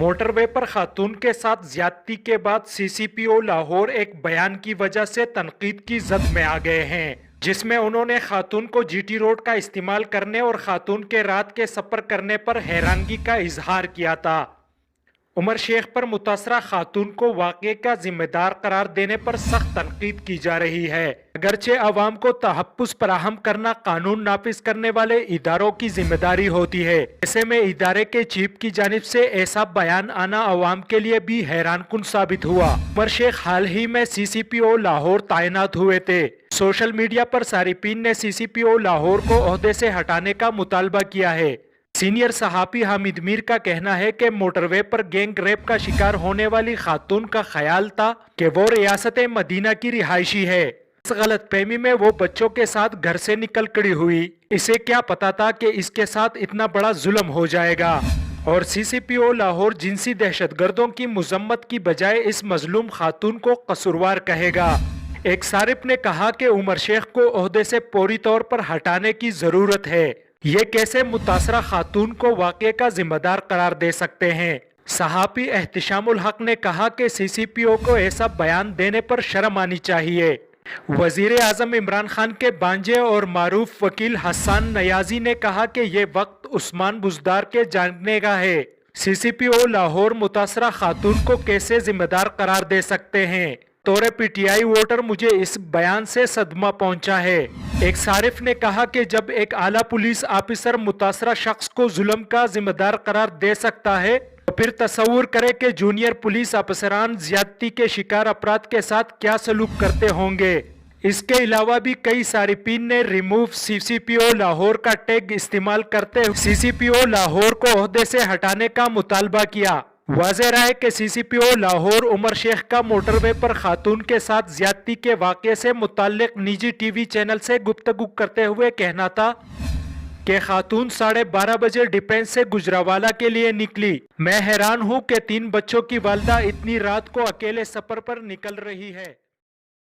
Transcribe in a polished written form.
Motor وے پر خاتون کے ساتھ زیادتی کے بعد سی سی پی او لاہور ایک بیان کی وجہ سے تنقید کی زد میں آ گئے ہیں، جس میں انہوں نے خاتون کو جی ٹی روڈ کا استعمال کرنے اور خاتون کے رات کے سفر کرنے پر حیرانگی کا اظہار کیا تھا۔ عمر شیخ پر متاثرہ خاتون کو واقعے کا ذمہ دار قرار دینے پر سخت تنقید کی جا رہی ہے۔ اگرچہ عوام کو تحفظ فراہم کرنا قانون نافذ کرنے والے اداروں کی ذمہ داری ہوتی ہے، ایسے میں ادارے کے چیف کی جانب سے ایسا بیان آنا عوام کے لیے بھی حیران کن ثابت ہوا۔ عمر شیخ حال ہی میں سی سی پی او لاہور تعینات ہوئے تھے۔ سوشل میڈیا پر صارفین نے سی سی پی او لاہور کو عہدے سے ہٹانے کا مطالبہ کیا ہے۔ سینئر صحافی حامد میر کا کہنا ہے کہ موٹر وے پر گینگ ریپ کا شکار ہونے والی خاتون کا خیال تھا کہ وہ ریاست مدینہ کی رہائشی ہے۔ اس غلط فہمی میں وہ بچوں کے ساتھ گھر سے نکل کڑی ہوئی۔ اسے کیا پتا تھا کہ اس کے ساتھ اتنا بڑا ظلم ہو جائے گا، اور سی سی پی او لاہور جنسی دہشت گردوں کی مذمت کی بجائے اس مظلوم خاتون کو قصوروار کہے گا۔ ایک صارف نے کہا کہ عمر شیخ کو عہدے سے فوری طور پر ہٹانے کی ضرورت ہے۔ یہ کیسے متاثرہ خاتون کو واقعے کا ذمہ دار قرار دے سکتے ہیں؟ صحافی احتشام الحق نے کہا کہ سی سی پی او کو ایسا بیان دینے پر شرم آنی چاہیے۔ وزیر اعظم عمران خان کے بانجے اور معروف وکیل حسان نیازی نے کہا کہ یہ وقت عثمان بزدار کے جاننے کا ہے۔ سی سی پی او لاہور متاثرہ خاتون کو کیسے ذمہ دار قرار دے سکتے ہیں؟ طور پی ٹی آئی ووٹر مجھے اس بیان سے صدمہ پہنچا ہے۔ ایک صارف نے کہا کہ جب ایک اعلیٰ پولیس آفیسر متاثرہ شخص کو ظلم کا ذمہ دار قرار دے سکتا ہے تو پھر تصور کرے کہ جونیئر پولیس افسران زیادتی کے شکار افراد کے ساتھ کیا سلوک کرتے ہوں گے۔ اس کے علاوہ بھی کئی صارفین نے ریموو سی سی پی او لاہور کا ٹیگ استعمال کرتے ہوئے سی سی پی او لاہور کو عہدے سے ہٹانے کا مطالبہ کیا۔ واضح رہا ہے کہ سی سی پی او لاہور عمر شیخ کا موٹر وے پر خاتون کے ساتھ زیادتی کے واقعے سے متعلق نجی ٹی وی چینل سے گفتگو کرتے ہوئے کہنا تھا کہ خاتون 12:30 بجے ڈیفنس سے گجرانوالہ کے لیے نکلی۔ میں حیران ہوں کہ 3 بچوں کی والدہ اتنی رات کو اکیلے سفر پر نکل رہی ہے۔